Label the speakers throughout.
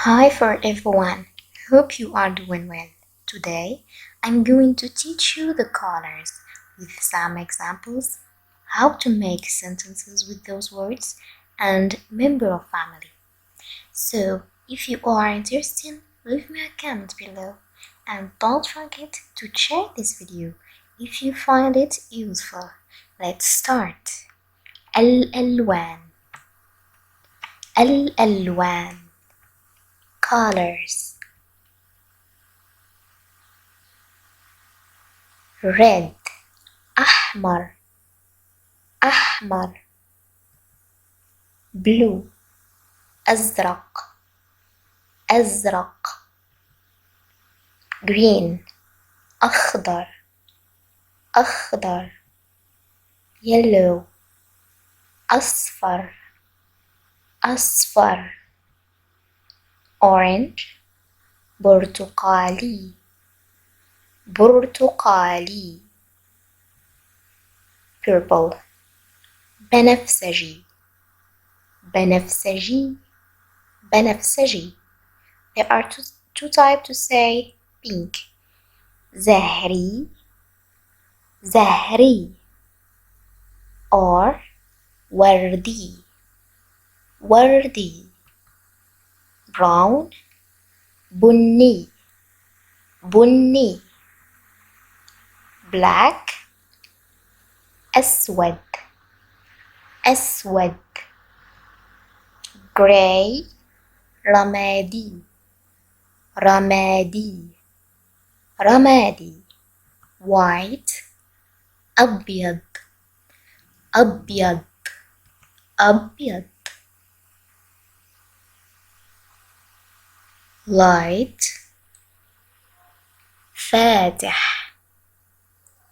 Speaker 1: Hi for everyone, hope you are doing well. Today I'm going to teach you the colors with some examples, how to make sentences with those words, and member of family. So if you are interested, leave me a comment below and don't forget to share this video if you find it useful. Let's start. الألوان الألوان colors red أحمر أحمر blue أزرق أزرق green أخضر أخضر yellow أصفر أصفر orange برتقالي برتقالي purple بنفسجي بنفسجي بنفسجي. There are two types to say pink. زهري زهري or وردي وردي. brown بني بني. black أسود أسود. gray رمادي رمادي رمادي. white أبيض أبيض أبيض. light فاتح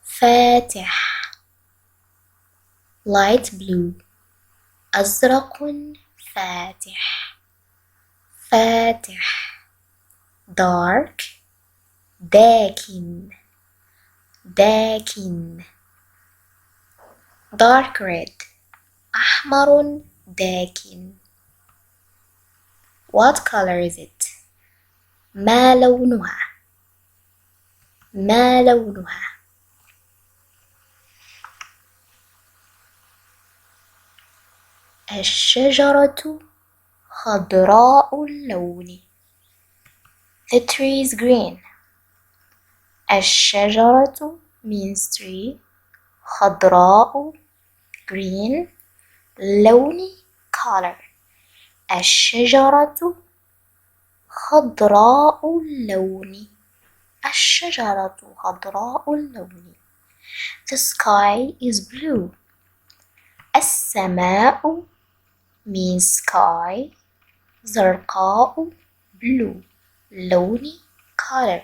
Speaker 1: فاتح. light blue أزرق فاتح فاتح. dark داكن داكن. dark red أحمر داكن. what color is it? ما لونها ما لونها. الشجرة خضراء اللون. The tree is green. الشجرة means tree. خضراء green. لون color. الشجرة خضراء اللون. الشجرة خضراء اللون. The sky is blue. السماء means sky. زرقاء blue. لون color.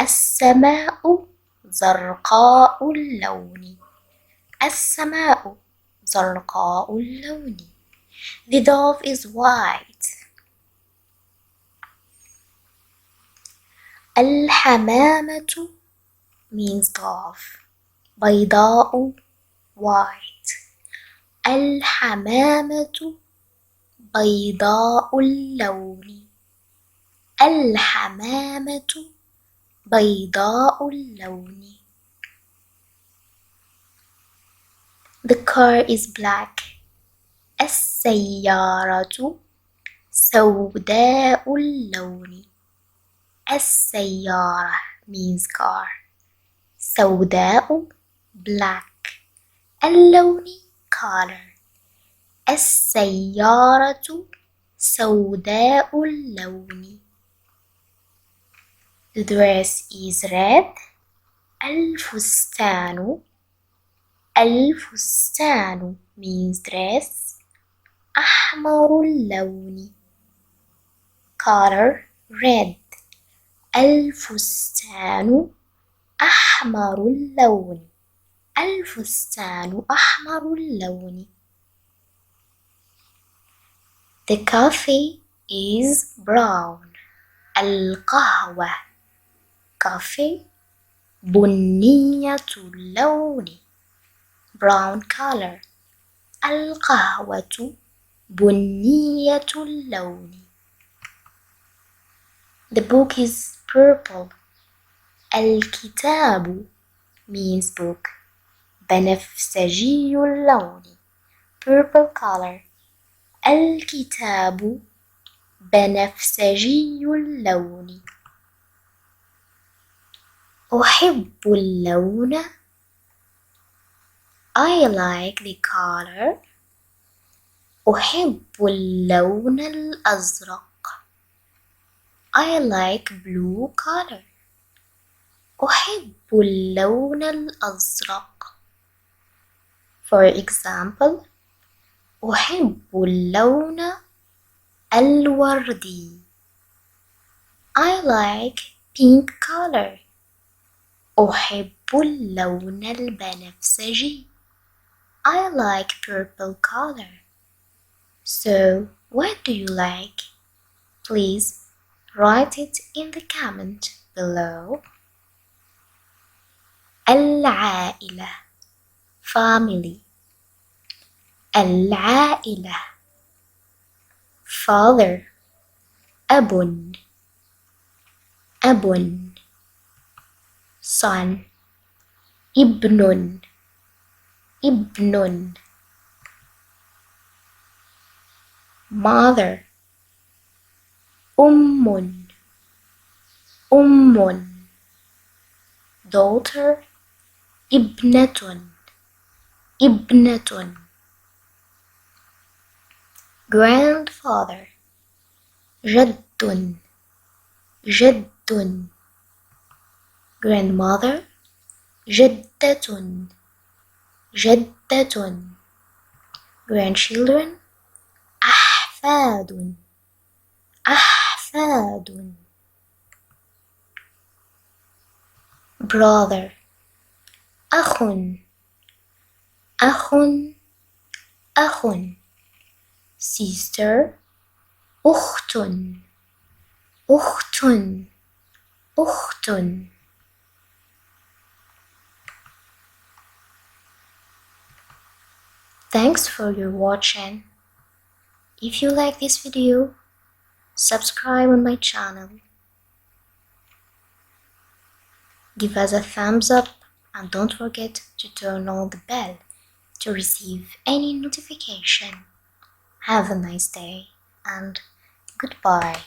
Speaker 1: السماء زرقاء اللون. السماء زرقاء اللون. The dove is white. الحمامة means dove. بيضاء white. الحمامة بيضاء اللون. الحمامة بيضاء اللون. The car is black. السيارة سوداء اللون. السيارة means car. سوداء black. اللون color. السيارة سوداء اللون. The dress is red. الفستان الفستان means dress. أحمر اللون. Color red. الفستان أحمر اللون. الفستان أحمر اللون. The coffee is brown. القهوة coffee بنية اللون. Brown color. القهوة بنية اللون. The book is purple. الكتاب means book. بنفسجي اللون. Purple color. الكتاب بنفسجي اللون. أحب اللون. I like the color. أحب اللون الأزرق. I like blue color. أحب اللون الأزرق. For example, أحب اللون الوردي. I like pink color. أحب اللون البنفسجي. I like purple color. So, what do you like? Please write it in the comment below. العائلة family. العائلة father أب son ابن mother أم daughter ابنة grandfather جد grandmother جدة grandchildren أحفاد brother أخ sister أخت Thanks for your watching. If you like this video, subscribe on my channel. Give us a thumbs up and don't forget to turn on the bell to receive any notification. Have a nice day and goodbye.